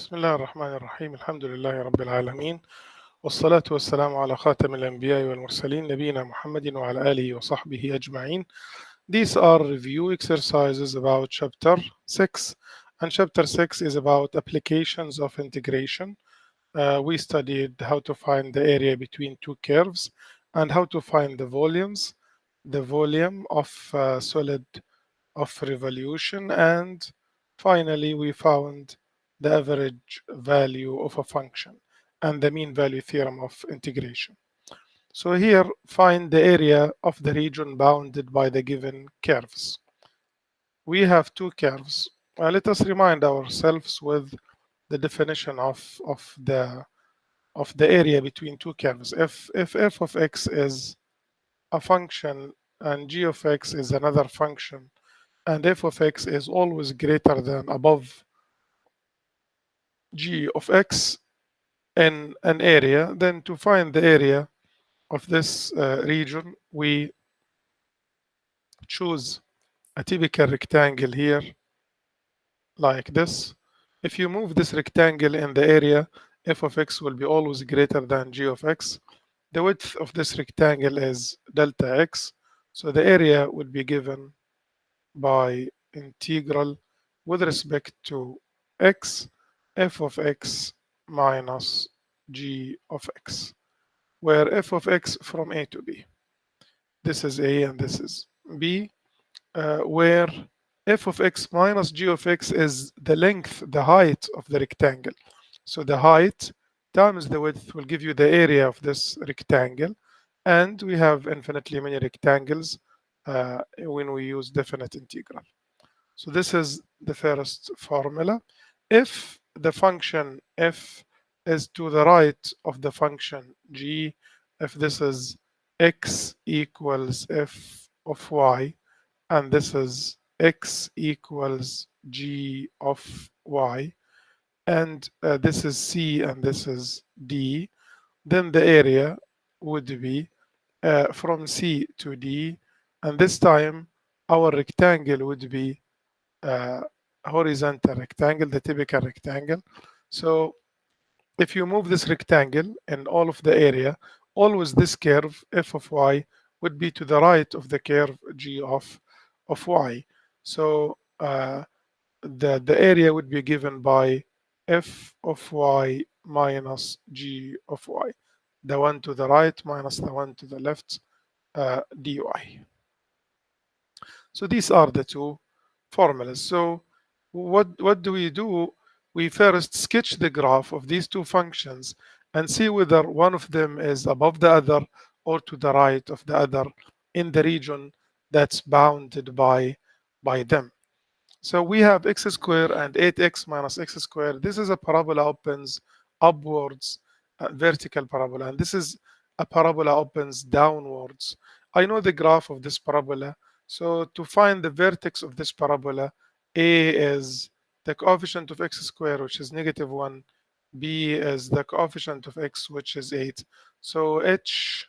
بسم الله الرحمن الرحيم الحمد لله رب العالمين والصلاة والسلام على خاتم الأنبياء والمرسلين نبينا محمد وعلى آله وصحبه أجمعين. These are review exercises about chapter 6, and chapter 6 is about applications of integration. We studied how to find the area between two curves and how to find the volumes, the volume of solid of revolution, and finally we found the average value of a function and the mean value theorem of integration. So here find the area of the region bounded by the given curves. We have two curves. Let us remind ourselves with the definition of the area between two curves. If f of x is a function and g of x is another function, and f of x is always greater than above g of x in an area, then to find the area of this region, we choose a typical rectangle here like this. If you move this rectangle in the area, f of x will be always greater than g of x. The width of this rectangle is delta x, so the area would be given by integral with respect to x, f of x minus g of x, where f of x from a to b. This is a and this is b, where f of x minus g of x is the length, the height of the rectangle. So the height times the width will give you the area of this rectangle. And we have infinitely many rectangles when we use definite integral. So this is the first formula. If the function f is to the right of the function g, if this is x equals f of y, and this is x equals g of y, and this is c and this is d, then the area would be from c to d, and this time our rectangle would be horizontal rectangle, the typical rectangle. So if you move this rectangle in all of the area, always this curve f of y would be to the right of the curve g of y. So the area would be given by f of y minus g of y, the one to the right minus the one to the left, dy. So these are the two formulas. So what do? We first sketch the graph of these two functions and see whether one of them is above the other or to the right of the other in the region that's bounded by them. So we have x squared and 8x minus x squared. This is a parabola opens upwards, vertical parabola, and this is a parabola opens downwards. I know the graph of this parabola. So to find the vertex of this parabola, a is the coefficient of x squared, which is -1. B is the coefficient of x, which is 8. So h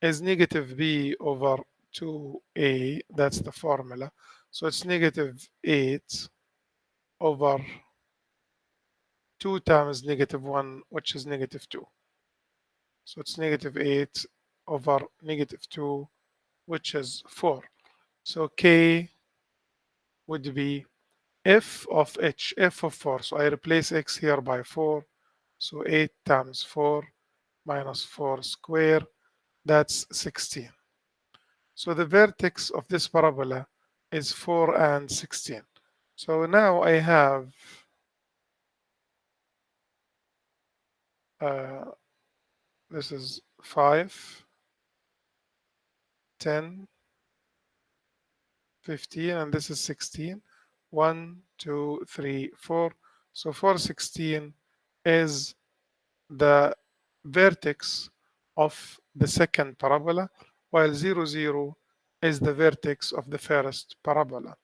is negative b over 2a. That's the formula. So it's -8 over 2 times -1, which is -2. So it's -8 over -2, which is 4. So k would be f of h, f of 4. So I replace x here by 4. So 8 times 4 minus 4 square, that's 16. So the vertex of this parabola is 4 and 16. So now I have this is 5, 10, 15, and this is 16. 1, 2, 3, 4. So 416 is the vertex of the second parabola, while 0, 0 is the vertex of the first parabola.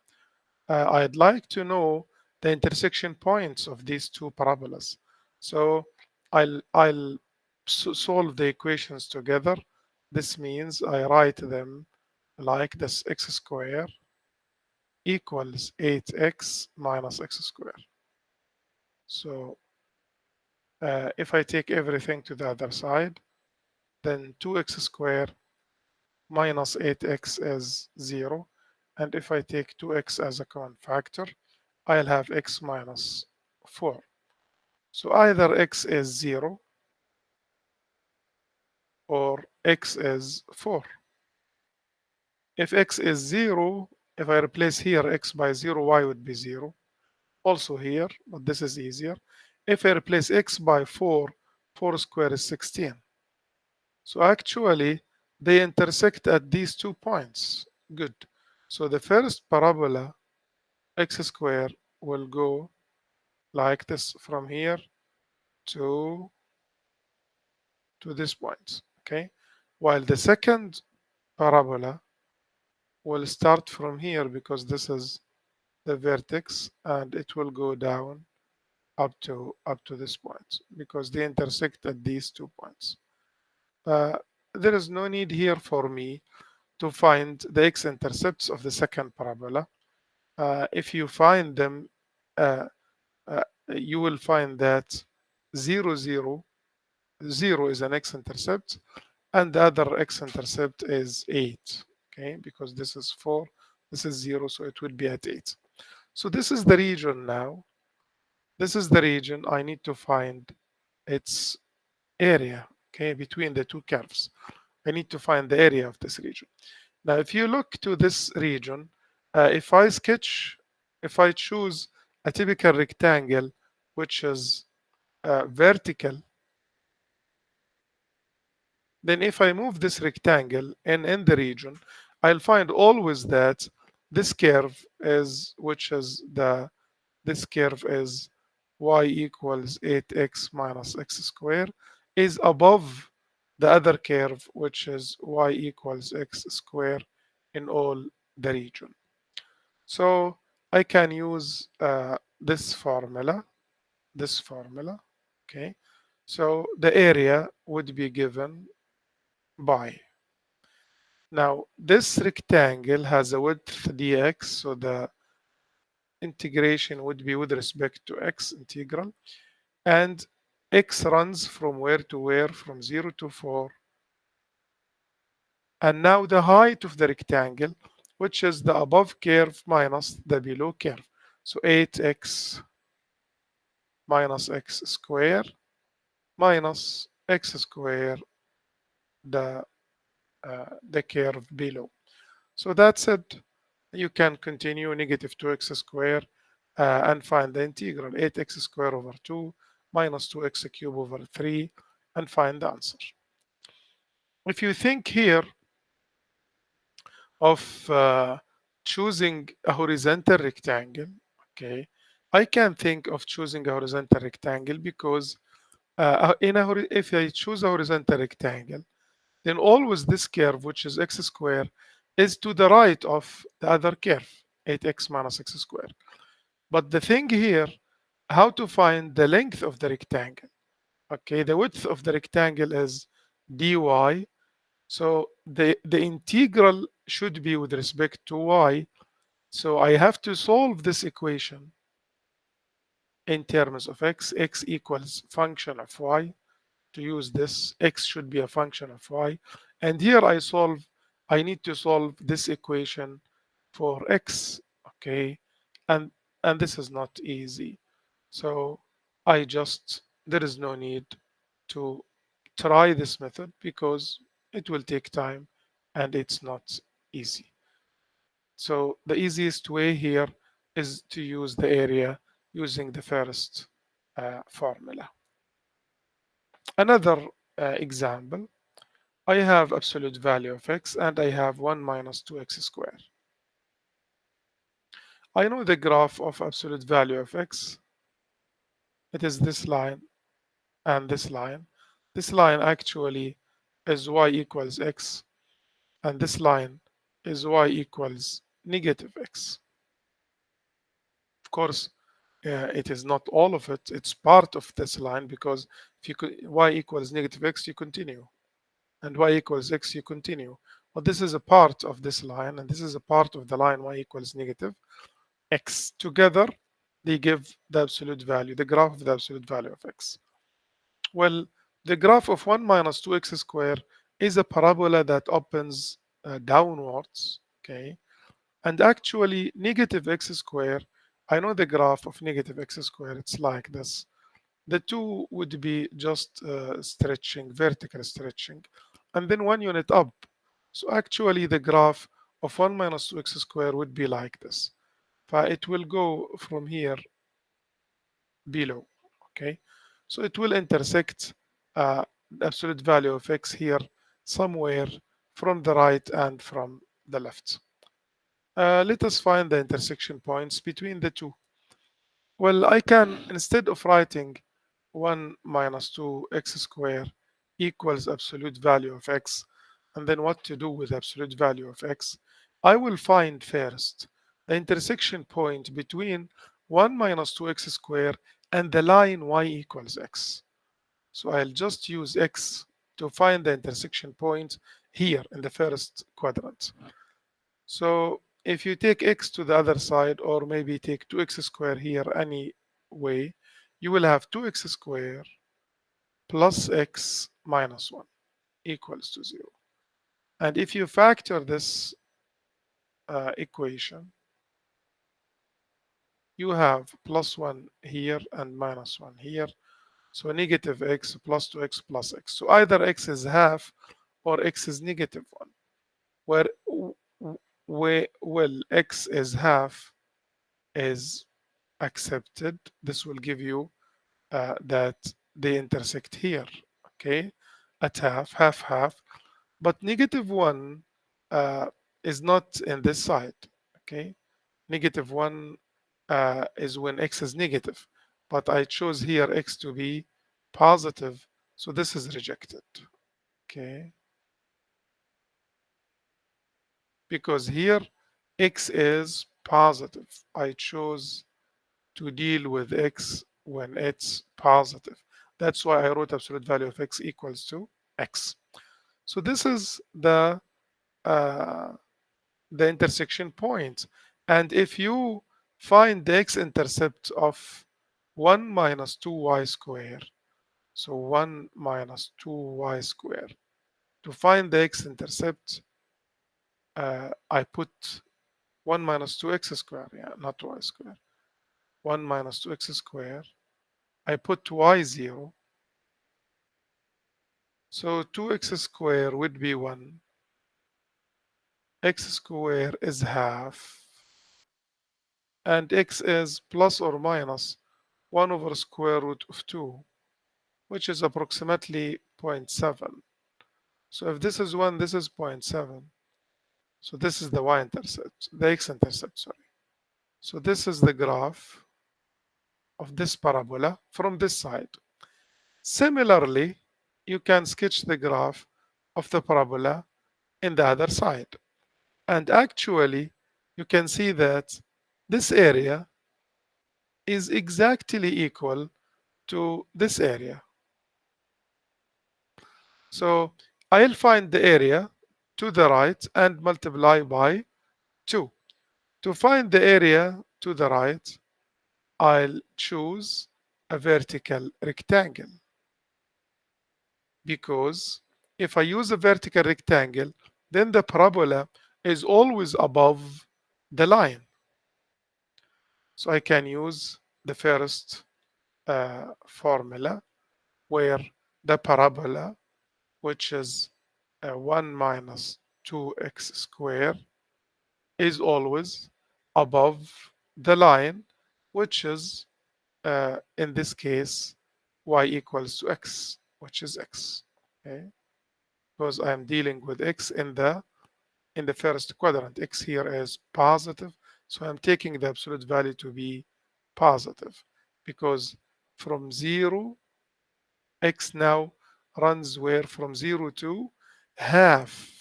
I'd like to know the intersection points of these two parabolas. So I'll solve the equations together. This means I write them like this: x squared equals 8x minus x squared. So if I take everything to the other side, then 2x squared minus 8x is 0. And if I take 2x as a common factor, I'll have x minus 4. So either x is 0 or x is 4. If x is 0, if I replace here x by 0, y would be 0. Also here, but this is easier. If I replace x by 4, 4 squared is 16. So actually, they intersect at these 2 points. Good. So the first parabola, x squared, will go like this from here to, to this point. Okay. While the second parabola will start from here because this is the vertex and it will go down up to this point because they intersect at these 2 points. Uh, there is no need here for me to find the x-intercepts of the second parabola. If you find them, uh, uh, you will find that 0, 0, 0 is an x-intercept and the other x-intercept is 8, okay, because this is 4, this is 0, so it would be at 8. So this is the region now. This is the region I need to find its area, okay, between the two curves. I need to find the area of this region. Now, if you look to this region, if I sketch, if I choose a typical rectangle, which is vertical, then if I move this rectangle in the region, I'll find always that this curve is, which is this curve is y equals 8x minus x squared, is above the other curve, which is y equals x squared in all the region. So I can use this formula, okay? So the area would be given by. Now, this rectangle has a width dx, so the integration would be with respect to x integral. And x runs from where to where? From 0 to 4. And now the height of the rectangle, which is the above curve minus the below curve. So 8x minus x squared minus x squared, the curve below. So that's it. You can continue negative 2x squared and find the integral 8x squared over 2 minus 2x cubed over 3 and find the answer. If you think here of choosing a horizontal rectangle, okay, I can think of choosing a horizontal rectangle because if I choose a horizontal rectangle, then always this curve, which is x squared, is to the right of the other curve, 8x minus x squared. But the thing here, how to find the length of the rectangle? Okay, the width of the rectangle is dy. So the integral should be with respect to y. So I have to solve this equation in terms of x. X equals function of y. To use this, x should be a function of y. And here I need to solve this equation for x, okay? And this is not easy. So there is no need to try this method because it will take time and it's not easy. So the easiest way here is to use the area using the first formula. Another example, I have absolute value of x and I have 1 minus 2x squared. I know the graph of absolute value of x. It is this line and this line. This line actually is y equals x, and this line is y equals negative x. Of course, it is not all of it. It's part of this line because if you could, y equals negative x, you continue. And y equals x, you continue. But this is a part of this line, and this is a part of the line y equals negative x. Together, they give the absolute value, the graph of the absolute value of x. Well, the graph of 1 minus 2x squared is a parabola that opens downwards, okay? And actually, negative x squared, I know the graph of negative x squared, it's like this. The two would be just stretching, vertical stretching, and then 1 unit up. So actually, the graph of 1 minus 2x squared would be like this. It will go from here below, okay? So it will intersect the absolute value of x here somewhere from the right and from the left. Let us find the intersection points between the two. Well, I can, instead of writing 1 minus 2x squared equals absolute value of x, and then what to do with absolute value of x, I will find first the intersection point between 1 minus 2x squared and the line y equals x. So I'll just use x to find the intersection point here in the first quadrant. So if you take x to the other side, or maybe take 2x squared here any way, you will have 2x squared plus x minus 1 equals to 0. And if you factor this equation, you have plus 1 here and minus 1 here. So negative x plus 2x plus x. So either x is half or x is negative 1. Where well, x is half is accepted. This will give you that they intersect here, okay, at half, half, half. But negative 1 uh, is not in this side, okay? Negative 1 is when x is negative, but I chose here x to be positive, so this is rejected, okay? Because here x is positive. I chose to deal with x when it's positive. That's why I wrote absolute value of x equals to x. So this is uh, the intersection point. And if you find the x-intercept of 1 minus 2y squared, so 1 minus 2y squared, to find the x-intercept, I put 1 minus 2x squared, yeah, not y squared. 1 minus 2x squared. I put y 0. So 2x squared would be 1. X squared is half. And x is plus or minus 1 over square root of 2, which is approximately zero point 0.7. So if this is 1, this is zero point 0.7. So this is the y-intercept, the x-intercept, sorry. So this is the graph of this parabola from this side. Similarly, you can sketch the graph of the parabola in the other side. And actually, you can see that this area is exactly equal to this area. So I'll find the area to the right and multiply by 2. To find the area to the right, I'll choose a vertical rectangle, because if I use a vertical rectangle, then the parabola is always above the line. So I can use the first formula, where the parabola, which is 1 minus 2x squared, is always above the line, which is in this case y equals to x, which is x. Okay, because I am dealing with x in the first quadrant. X here is positive, so I'm taking the absolute value to be positive, because from 0, x now runs where from 0 to half,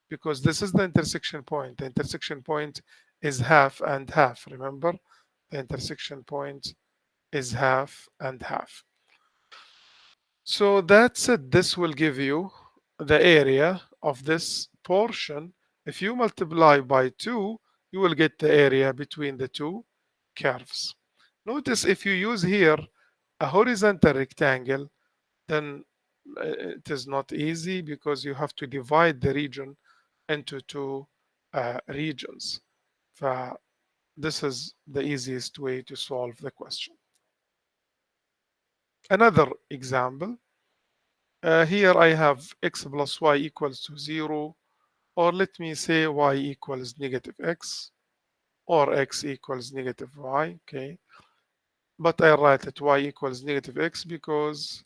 because this is the intersection point. The intersection point is half and half. Remember, the intersection point is half and half. So that's it. This will give you the area of this portion. If you multiply by 2, you will get the area between the two. curves. Notice if you use here a horizontal rectangle, then it is not easy because you have to divide the region into two regions. This is the easiest way to solve the question. Another example, here I have x plus y equals to 0, or let me say y equals negative x, or x equals negative y, okay? But I write it y equals negative x because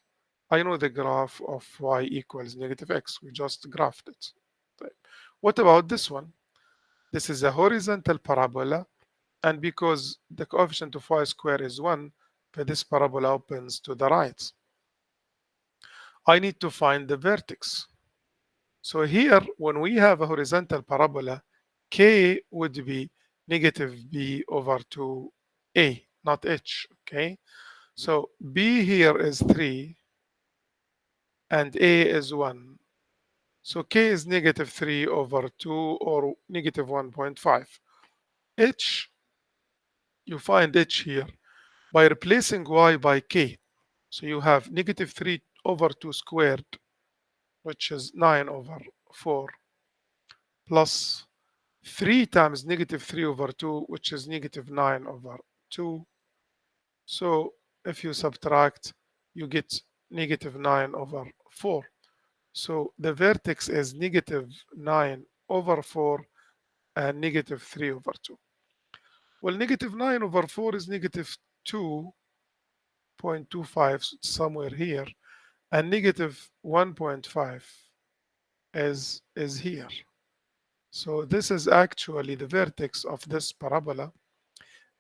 I know the graph of y equals negative x. We just graphed it. طيب. What about this one? This is a horizontal parabola, and because the coefficient of y square is 1, this parabola opens to the right. I need to find the vertex. So here, when we have a horizontal parabola, k would be negative b over 2a, not h, okay? So b here is 3 and a is 1. So k is negative 3 over 2 or negative 1.5. H, you find h here by replacing y by k. So you have negative 3 over 2 squared, which is 9 over 4, plus 3 times negative 3 over 2, which is negative 9 over 2. So if you subtract, you get negative 9 over 4. So the vertex is negative 9 over 4 and negative 3 over 2. Well, negative 9 over 4 is negative 2.25, so it's somewhere here, and negative 1.5 is here. So this is actually the vertex of this parabola,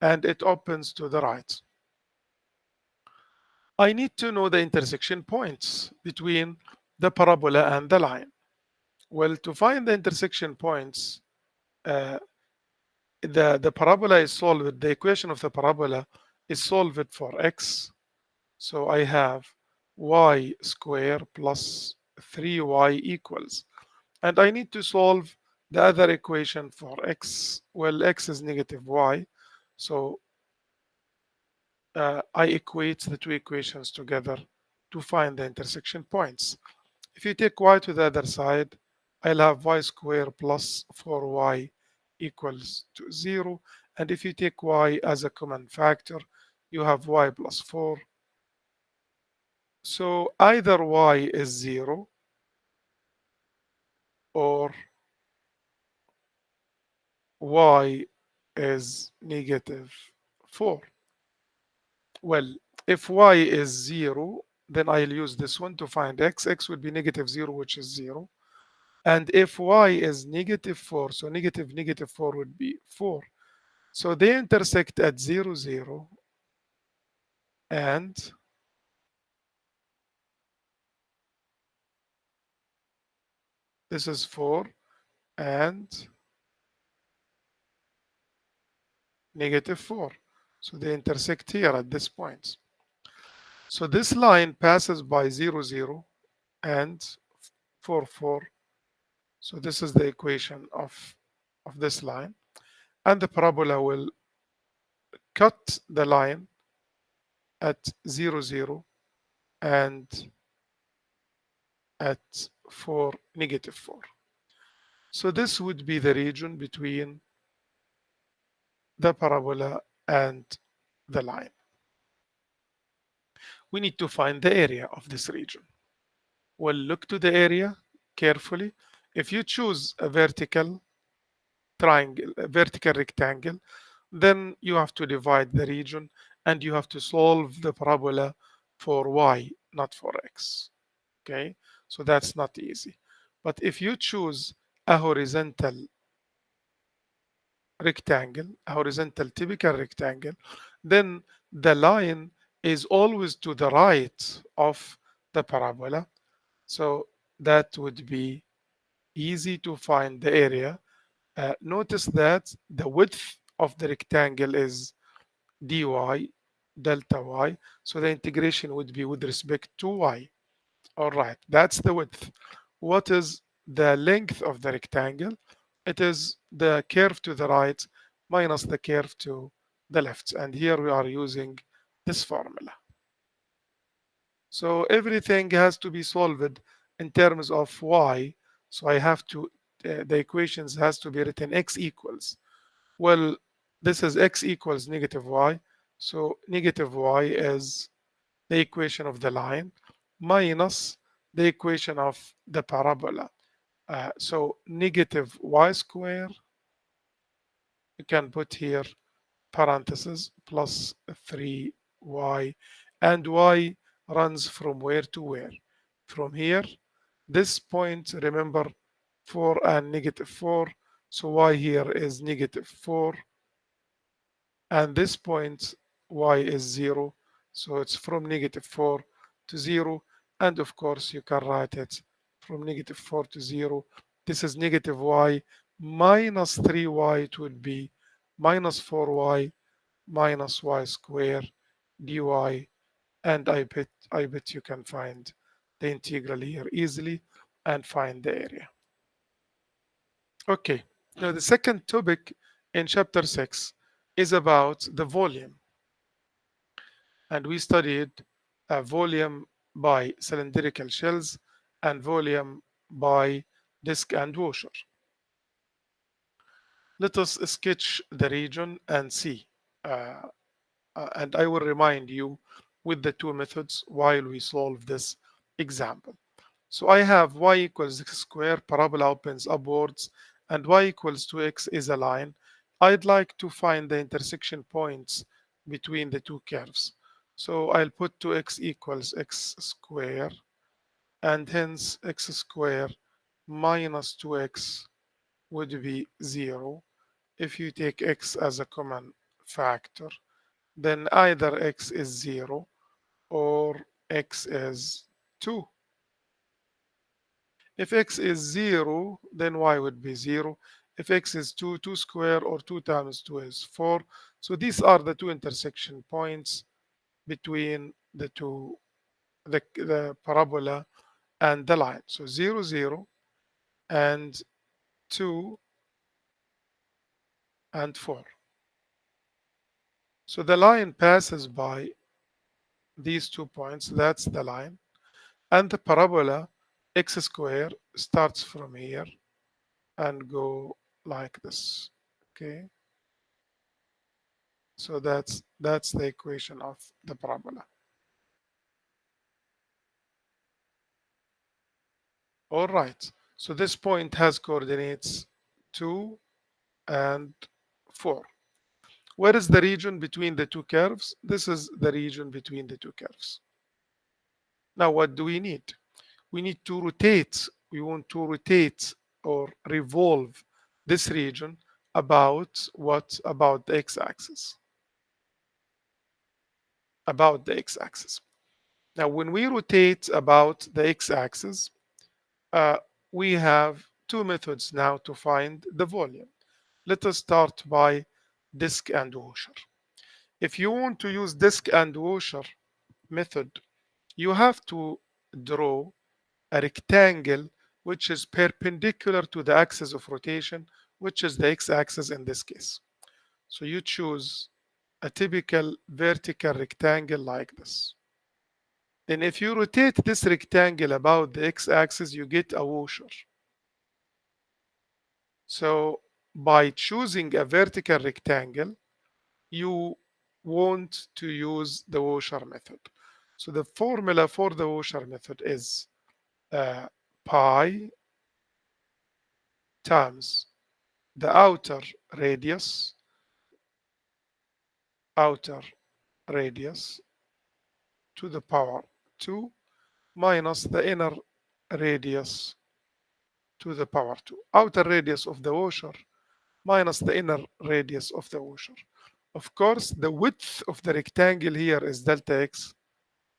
and it opens to the right. I need to know the intersection points between the parabola and the line. Well, to find the intersection points, uh, the parabola is solved, the equation of the parabola is solved for x. So I have y square plus 3y equals. And I need to solve the other equation for x. Well, x is negative y. So I equate the two equations together to find the intersection points. If you take y to the other side, I'll have y squared plus 4y equals to 0. And if you take y as a common factor, you have y plus 4. So either y is 0 or y is negative 4. Well, if y is 0, then I'll use this one to find x. X would be negative 0, which is 0. And if y is negative 4, so negative 4 would be 4. So they intersect at 0, 0, and this is 4, and negative 4. So they intersect here at this point. So this line passes by 0, 0, and 4, 4. So this is the equation of this line. And the parabola will cut the line at 0, 0 and at 4, negative 4. So this would be the region between the parabola and the line. We need to find the area of this region. Well, look to the area carefully. If you choose a vertical triangle, a vertical rectangle, then you have to divide the region and you have to solve the parabola for y, not for x. Okay, so that's not easy. But if you choose a horizontal rectangle, a horizontal typical rectangle, then the line is always to the right of the parabola. So that would be easy to find the area. Notice that the width of the rectangle is dy delta y. So the integration would be with respect to y. All right, that's the width. What is the length of the rectangle? It is the curve to the right minus the curve to the left. And here we are using this formula. So everything has to be solved in terms of y. So I have to, the equations has to be written x equals. Well, this is x equals negative y. So negative y is the equation of the line minus the equation of the parabola. So negative y square, you can put here parentheses plus 3y, and y runs from where to where? From here, this point, remember 4 and negative 4, so y here is negative 4, and this point y is 0, so it's from negative 4 to 0, and of course you can write it from negative 4 to 0. This is negative y minus 3y, it would be minus 4y minus y square dy, and I bet you can find the integral here easily and find the area. Okay, now the second topic in chapter 6 is about the volume, and we studied volume by cylindrical shells and volume by disk and washer. Let us sketch the region and see. And I will remind you with the two methods while we solve this example. So I have y equals x squared, parabola opens upwards, and y equals 2x is a line. I'd like to find the intersection points between the two curves. So I'll put 2x equals x squared, and hence x squared minus 2x would be 0. If you take x as a common factor, then either x is 0 or x is 2. If x is 0, then y would be 0. If x is 2, 2 square or 2 times 2 is 4. So these are the two intersection points between the parabola and the line. So 0, 0 and 2 and 4. So the line passes by these 2 points. That's the line. And the parabola x squared starts from here and go like this. Okay, so that's the equation of the parabola. All right, so this point has coordinates 2 and 4. Where is the region between the two curves? This is the region between the two curves. Now what do we need? We need to rotate. We want to rotate or revolve this region about what? About the x-axis. About the x-axis. Now, when we rotate about the x-axis, uh, we have two methods now to find the volume. Let us start by disk and washer. If you want to use disk and washer method, you have to draw a rectangle which is perpendicular to the axis of rotation, which is the x-axis in this case. So you choose a typical vertical rectangle like this. Then if you rotate this rectangle about the x-axis, you get a washer. So by choosing a vertical rectangle, you want to use the washer method. So the formula for the washer method is pi times the radius, outer radius to the power 2 minus the inner radius to the power 2. Outer radius of the washer minus the inner radius of the washer. Of course, the width of the rectangle here is delta x,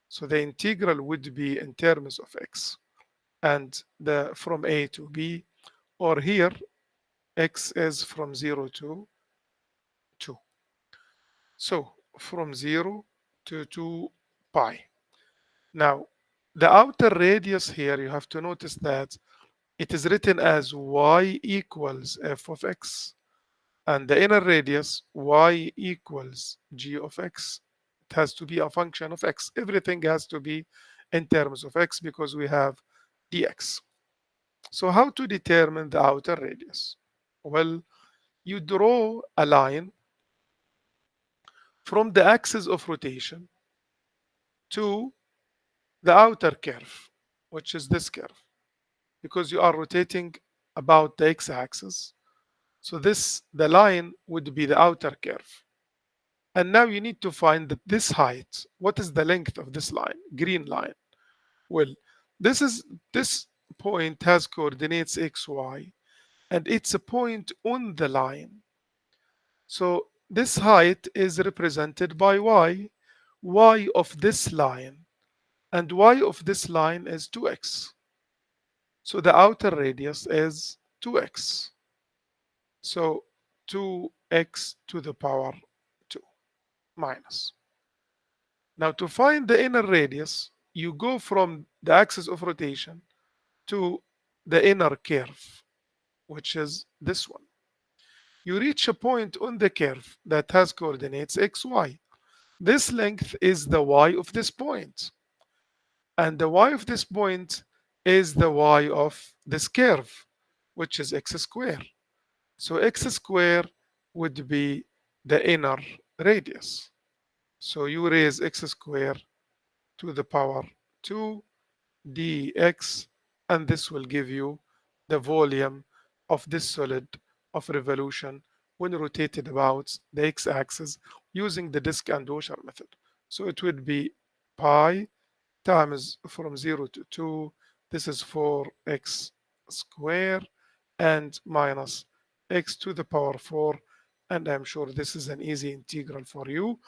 so the integral would be in terms of x, and the from a to b, or here x is from 0 to 2. So from 0 to 2 pi. Now, the outer radius here, you have to notice that it is written as y equals f of x, and the inner radius y equals g of x. It has to be a function of x. Everything has to be in terms of x because we have dx. So how to determine the outer radius? Well, you draw a line from the axis of rotation to the outer curve, which is this curve, because you are rotating about the x-axis. So the line would be the outer curve. And now you need to find that this height. What is the length of this line? Green line. Well, this point has coordinates x, y, and it's a point on the line. So this height is represented by y of this line, and y of this line is 2x. So the outer radius is 2x. So 2x to the power 2 minus. Now to find the inner radius, you go from the axis of rotation to the inner curve, which is this one. You reach a point on the curve that has coordinates x, y. This length is the y of this point, and the y of this point is the y of this curve, which is x squared. So x squared would be the inner radius. So you raise x squared to the power 2 dx, and this will give you the volume of this solid of revolution when rotated about the x-axis using the disk and washer method. So it would be pi times from 0 to 2. This is 4x squared and minus x to the power 4. And I'm sure this is an easy integral for you.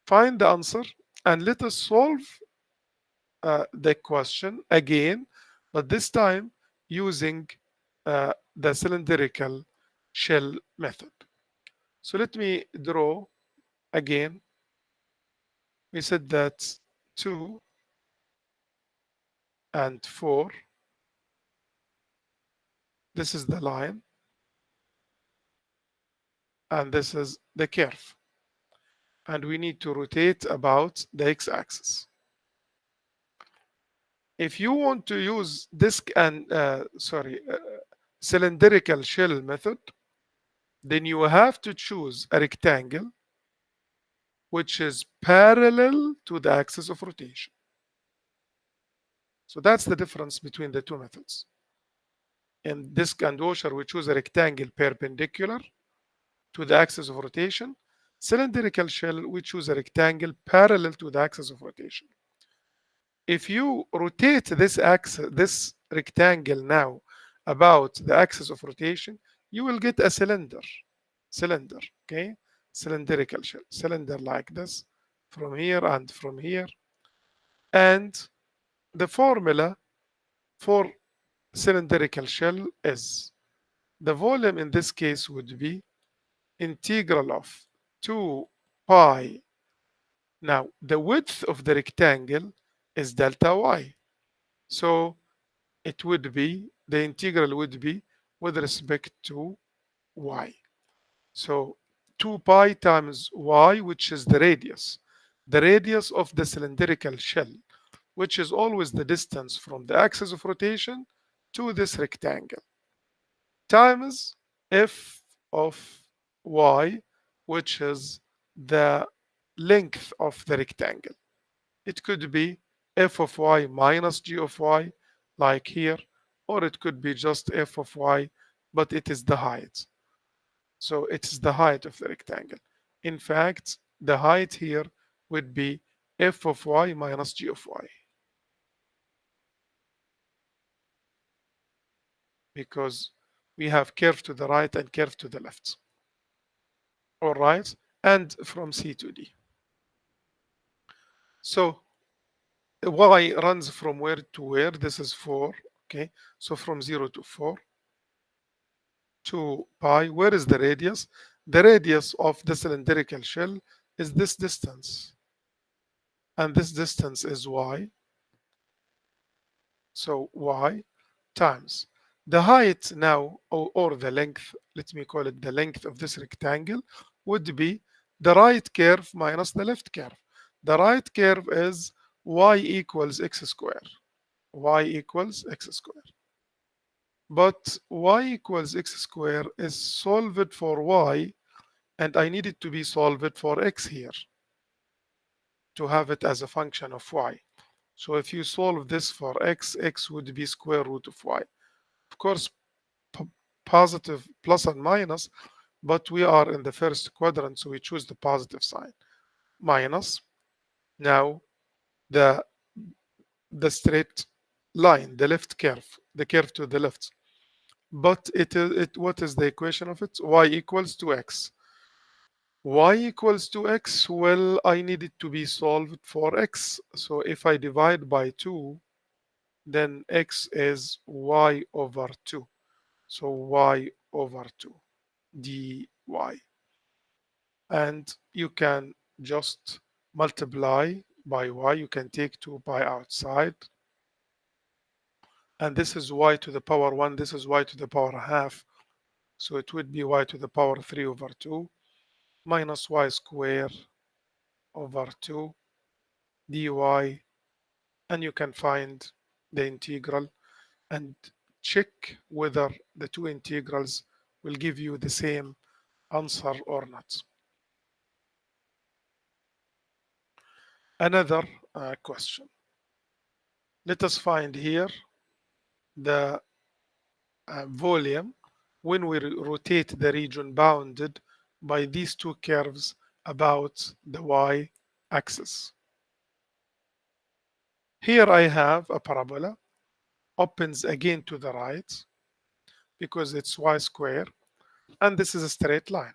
Find the answer and let us solve the question again, but this time using the cylindrical shell method. So let me draw again. We said that 2 and 4. This is the line, and this is the curve. And we need to rotate about the x-axis. If you want to use disk and cylindrical shell method, then you have to choose a rectangle which is parallel to the axis of rotation. So that's the difference between the two methods. In disk and washer, we choose a rectangle perpendicular to the axis of rotation. Cylindrical shell, we choose a rectangle parallel to the axis of rotation. If you rotate this axis, this rectangle now about the axis of rotation, you will get a cylinder, okay? Cylindrical shell, cylinder like this, from here and from here. And the formula for cylindrical shell is the volume in this case would be integral of 2 pi. Now, the width of the rectangle is delta y. So it would be, the integral would be with respect to y. So 2 pi times y, which is the radius of the cylindrical shell, which is always the distance from the axis of rotation to this rectangle, times f of y, which is the length of the rectangle. It could be f of y minus g of y, like here, or it could be just f of y, but it is the height. So it's the height of the rectangle. In fact, the height here would be f of y minus g of y, because we have curve to the right and curve to the left. All right, and from C to D. So y runs from where to where? This is 4, okay? So from 0 to 4. 2 pi, where is the radius? The radius of the cylindrical shell is this distance, and this distance is y. So y times The height now, or the length, let me call it the length of this rectangle, would be the right curve minus the left curve. The right curve is y equals x squared. Y equals x squared. But y equals x squared is solved for y, and I need it to be solved for x here to have it as a function of y. So if you solve this for x, x would be square root of y. Of course, positive plus and minus, but we are in the first quadrant, so we choose the positive sign. Minus. Now the straight line, the left curve, the curve to the left. But what is the equation of it? Y equals to x. Y equals to x. Well, I need it to be solved for x. So if I divide by 2, then x is y over 2. So y over 2 dy. And you can just multiply by y. You can take 2 pi outside. And this is y to the power 1. This is y to the power half. So it would be y to the power 3 over 2 minus y squared over 2 dy. And you can find the integral and check whether the two integrals will give you the same answer or not. Another question. Let us find here the volume when we rotate the region bounded by these two curves about the y-axis. Here I have a parabola, opens again to the right because it's y squared, and this is a straight line.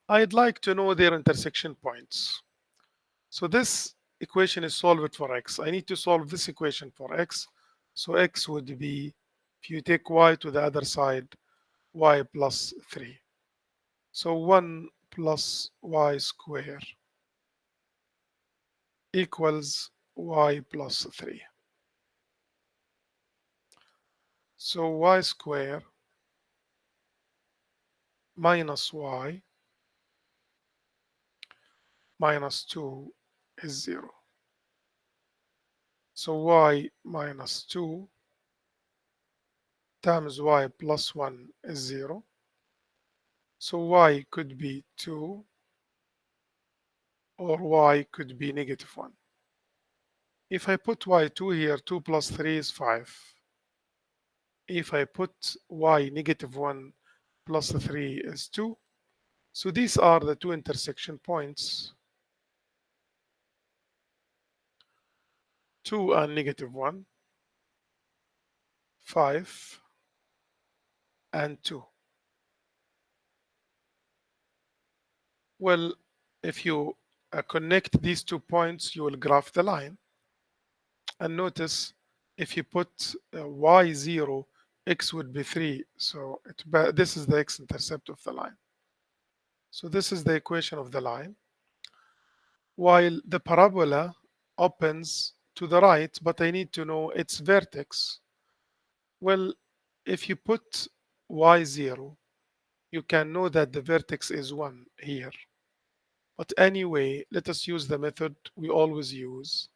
I'd like to know their intersection points. So this equation is solved for x. I need to solve this equation for x. So x would be, if you take y to the other side, y plus 3. So 1 plus y squared equals y plus 3. So y squared minus y minus 2 is 0. So y minus 2 times y plus 1 is 0. So y could be 2 or y could be negative 1. If I put y2 here, 2 plus 3 is 5. If I put y negative 1 plus 3 is 2. So these are the two intersection points, 2 and negative 1, 5 and 2. Well, if you connect these 2 points, you will graph the line. And notice if you put y0, x would be 3. So this is the x-intercept of the line. So this is the equation of the line. While the parabola opens to the right, but I need to know its vertex. Well, if you put y0, you can know that the vertex is 1 here. But anyway, let us use the method we always use.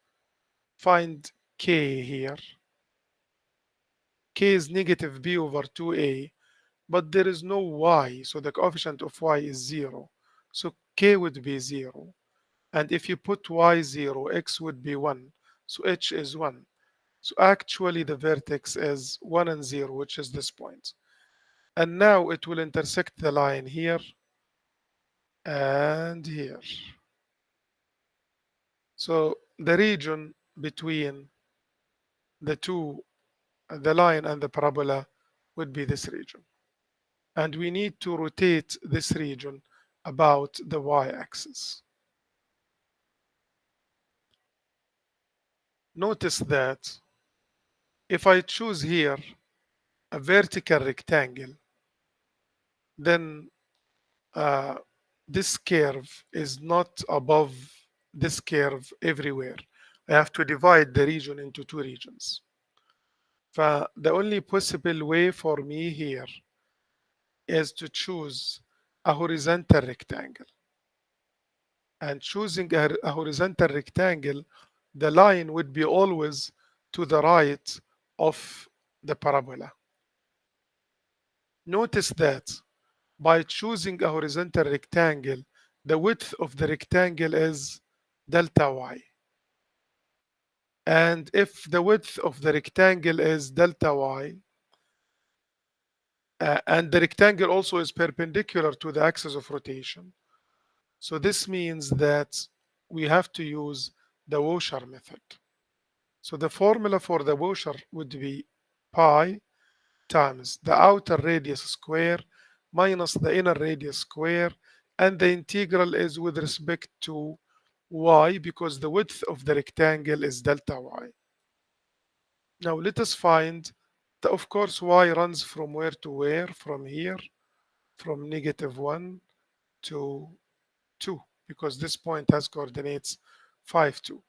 Find k here. K is negative b over 2a, but there is no y, so the coefficient of y is 0. So k would be 0. And if you put y0, x would be 1. So h is 1. So actually the vertex is 1 and 0, which is this point. And now it will intersect the line here and here. So the region between the two, the line and the parabola, would be this region. And we need to rotate this region about the y-axis. Notice that if I choose here a vertical rectangle, then this curve is not above this curve everywhere. I have to divide the region into two regions. The only possible way for me here is to choose a horizontal rectangle. And choosing a horizontal rectangle, the line would be always to the right of the parabola. Notice that by choosing a horizontal rectangle, the width of the rectangle is delta y. And if the width of the rectangle is delta y, and the rectangle also is perpendicular to the axis of rotation, so this means that we have to use the washer method. So the formula for the washer would be pi times the outer radius square minus the inner radius square, and the integral is with respect to y because the width of the rectangle is delta y. Now let us find of course, y runs from where to where? From here, from -1 to 2, because this point has coordinates 5, 2.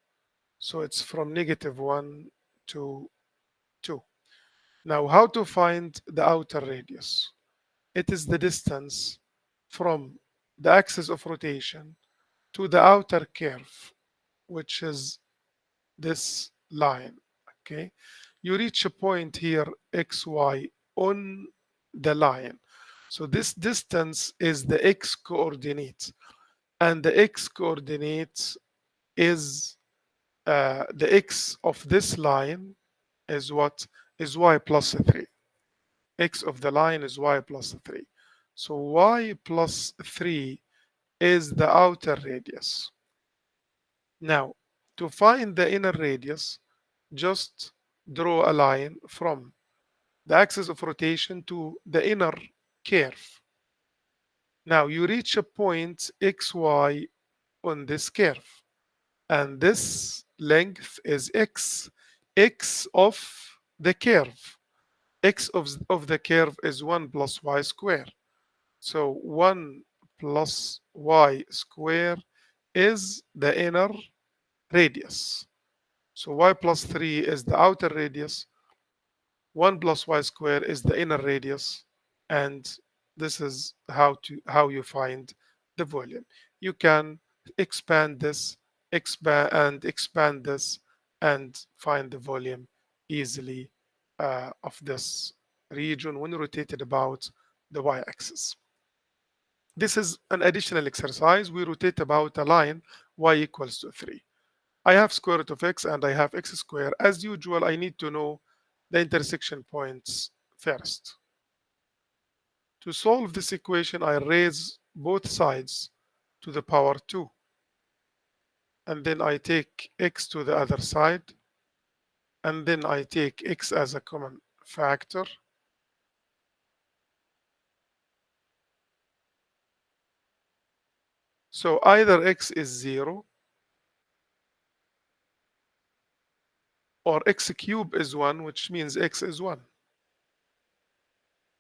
So it's from -1 to 2. Now, how to find the outer radius? It is the distance from the axis of rotation to the outer curve, which is this line. Okay, you reach a point here, xy, on the line. So this distance is the x coordinate, and the x coordinate is the x of this line is what? Is y plus 3. X of the line is y plus 3. So y plus 3 is the outer radius. Now, to find the inner radius, just draw a line from the axis of rotation to the inner curve. Now you reach a point xy on this curve, and this length is x, x of the curve. X of the curve is 1 plus y square. So 1 plus y square is the inner radius. So y plus 3 is the outer radius. 1 plus y square is the inner radius. And this is how you find the volume. You can expand this, expand this, and find the volume easily of this region when rotated about the y-axis. This is an additional exercise. We rotate about a line y equals to 3. I have square root of x and I have x squared. As usual, I need to know the intersection points first. To solve this equation, I raise both sides to the power 2. And then I take x to the other side. And then I take x as a common factor. So either x is 0 or x cubed is 1, which means x is 1.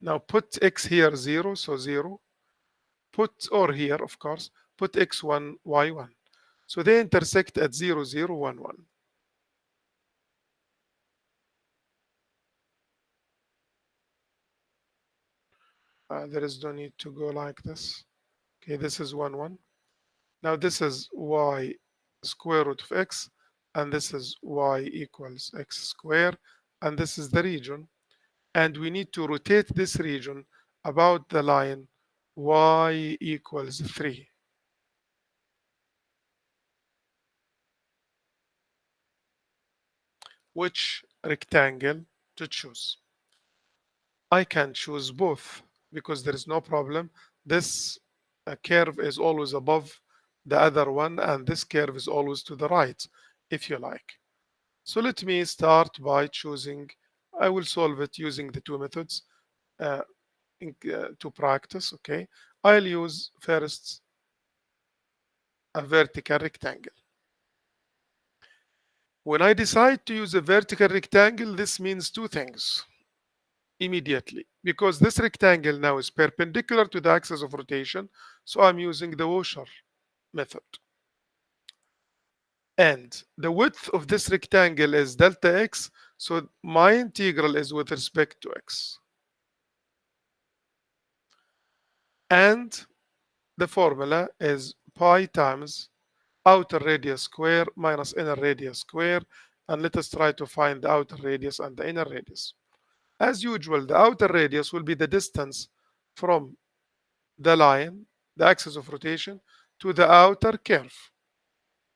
Now put x here 0, so 0. Put, or here, of course, put x1, y1. So they intersect at 0, 0, 1, 1. There is no need to go like this. Okay, this is 1, 1. Now this is y square root of x, and this is y equals x squared, and this is the region. And we need to rotate this region about the line y equals 3. Which rectangle to choose? I can choose both because there is no problem. This curve is always above the other one, and this curve is always to the right, if you like. So let me start by choosing. I will solve it using the two methods uh, to practice. Okay, I'll use first a vertical rectangle. When I decide to use a vertical rectangle, this means two things immediately, because this rectangle now is perpendicular to the axis of rotation, so I'm using the washer method. and the width of this rectangle is delta x, so my integral is with respect to x. And the formula is pi times outer radius square minus inner radius square, and let us try to find the outer radius and the inner radius. As usual, the outer radius will be the distance from the line, the axis of rotation, to the outer curve.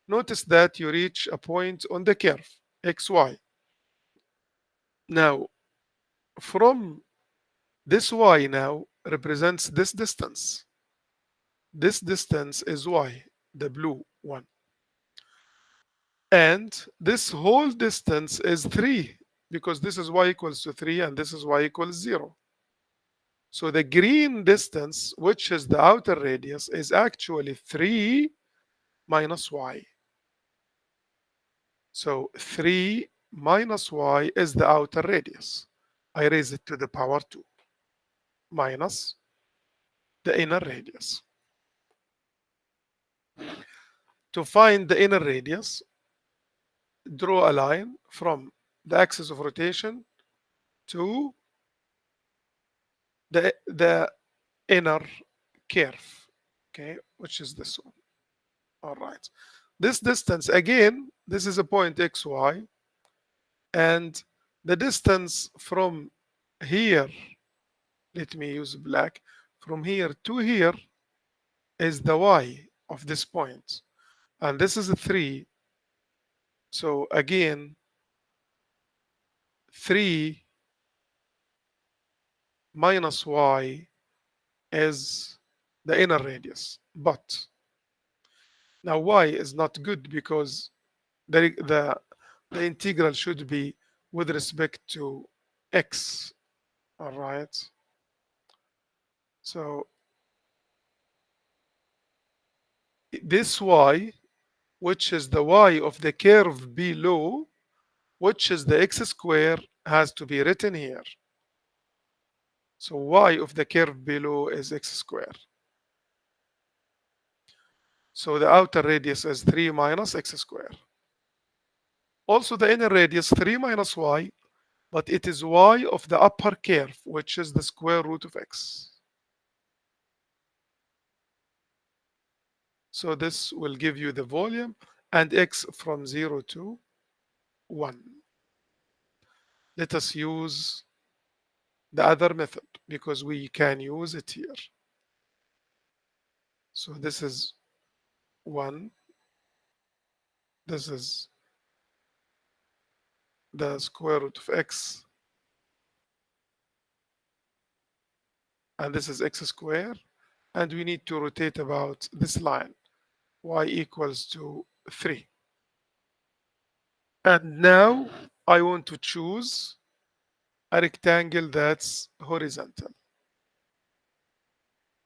Notice that you reach a point on the curve, xy. Now, from this y now represents this distance. This distance is y, the blue one. And this whole distance is 3 because this is y equals to 3 and this is y equals 0. So the green distance, which is the outer radius, is actually 3 minus y. So 3 minus y is the outer radius. I raise it to the power 2 minus the inner radius. To find the inner radius, draw a line from the axis of rotation to the inner curve, okay, which is this one. All right. This distance, again, this is a point xy, and the distance from here, let me use black, from here to here is the y of this point. And this is a 3. So again, 3 minus y is the inner radius. But now y is not good because the integral should be with respect to x. All right. So this y, which is the y of the curve below, which is the x square, has to be written here. So y of the curve below is x square. So the outer radius is 3 minus x square. Also the inner radius 3 minus y, but it is y of the upper curve, which is the square root of x. So this will give you the volume and x from 0 to 1. Let us use the other method because we can use it here. So this is 1. This is the square root of x. And this is x squared. And we need to rotate about this line, y equals to 3. And now I want to choose a rectangle that's horizontal.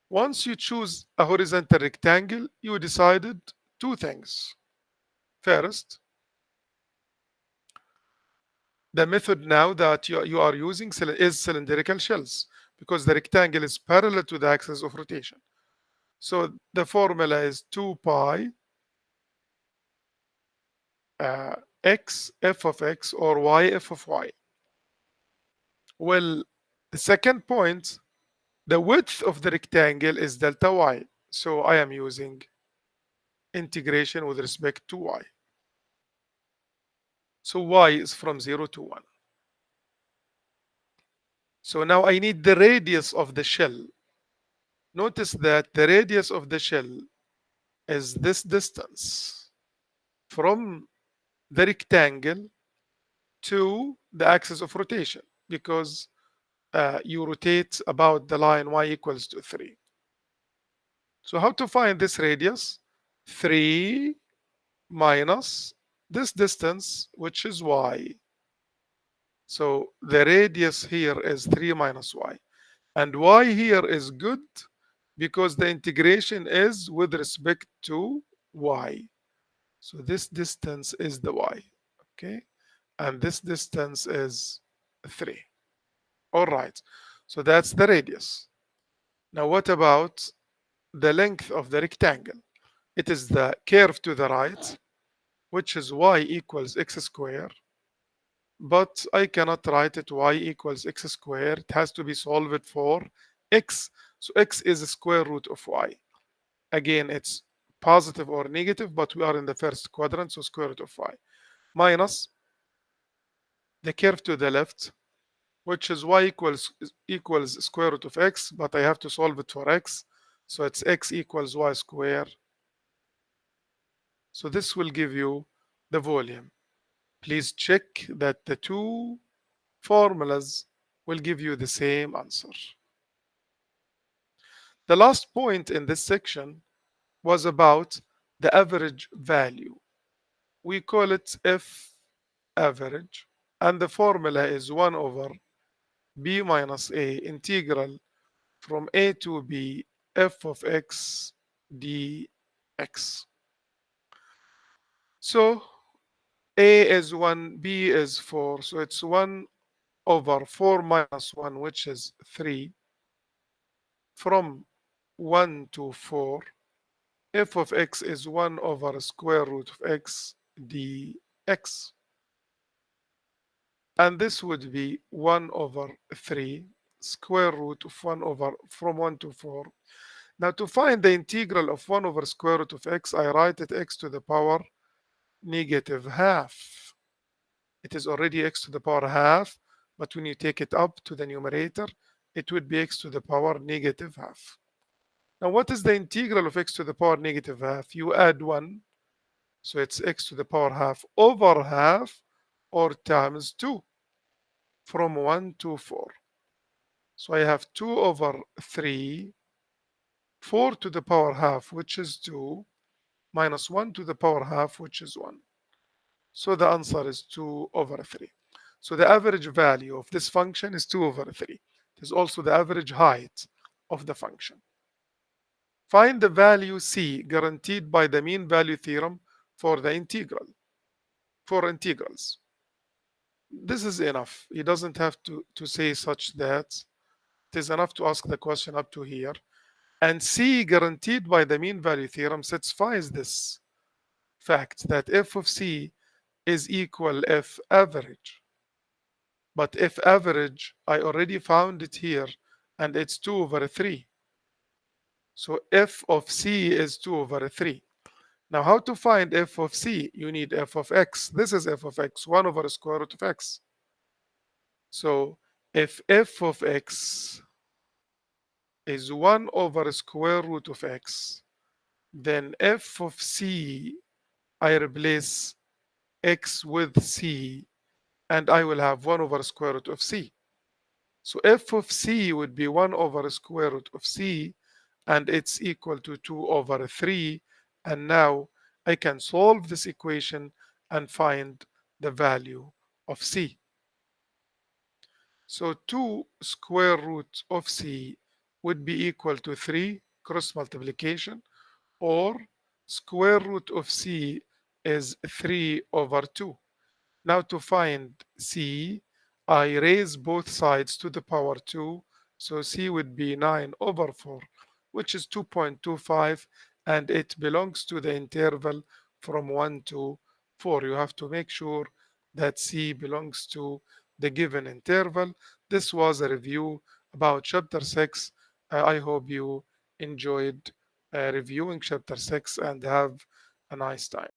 Once you choose a horizontal rectangle, you decided two things. First, the method now that you are using is cylindrical shells because the rectangle is parallel to the axis of rotation. So the formula is 2 pi x f of x or y f of y. Well, the second point, the width of the rectangle is delta y. So I am using integration with respect to y. So y is from 0 to 1. So now I need the radius of the shell. Notice that the radius of the shell is this distance from the rectangle to the axis of rotation because you rotate about the line y equals to 3. So how to find this radius? 3 minus this distance, which is y. So the radius here is 3 minus y. And y here is good because the integration is with respect to y. So this distance is the y, okay? And this distance is 3. All right, so that's the radius. Now what about the length of the rectangle? It is the curve to the right, which is y equals x squared, but I cannot write it y equals x squared. It has to be solved for x. So x is the square root of y. Again, it's positive or negative, but we are in the first quadrant, so square root of y minus the curve to the left, which is y equals square root of x, but I have to solve it for x. So it's x equals y squared. So this will give you the volume. Please check that the two formulas will give you the same answer. The last point in this section was about the average value. We call it F average, and the formula is 1 over b minus a integral from a to b f of x dx. So a is 1, b is 4, so it's 1 over 4 minus 1, which is 3, from 1 to 4. F of x is 1 over square root of x dx. And this would be 1 over 3 square root of 1 over from 1 to 4. Now to find the integral of 1 over square root of x, I write it x to the power negative half. It is already x to the power half, but when you take it up to the numerator, it would be x to the power negative half. Now what is the integral of x to the power negative half? You add 1, so it's x to the power half over half, or times 2, from 1 to 4. So I have 2 over 3, 4 to the power half, which is 2, minus 1 to the power half, which is 1. So the answer is 2 over 3. So the average value of this function is 2 over 3. It is also the average height of the function. Find the value c guaranteed by the mean value theorem for the integral, for integrals. This is enough. He doesn't have to say such that. It is enough to ask the question up to here. And c guaranteed by the mean value theorem satisfies this fact that f of c is equal f average. But f average, I already found it here, and it's 2 over 3. So f of c is 2 over 3. Now how to find f of c? You need f of x. This is f of x, 1 over square root of x. So if f of x is 1 over square root of x, then f of c, I replace x with c, and I will have 1 over square root of c. So f of c would be 1 over square root of c, and it's equal to 2 over 3. And now I can solve this equation and find the value of c. So 2 square root of c would be equal to 3 cross multiplication, or square root of c is 3 over 2. Now to find c, I raise both sides to the power 2. So c would be 9 over 4, which is 2.25, and it belongs to the interval from 1 to 4. You have to make sure that c belongs to the given interval. This was a review about chapter 6. I hope you enjoyed reviewing chapter 6 and have a nice time.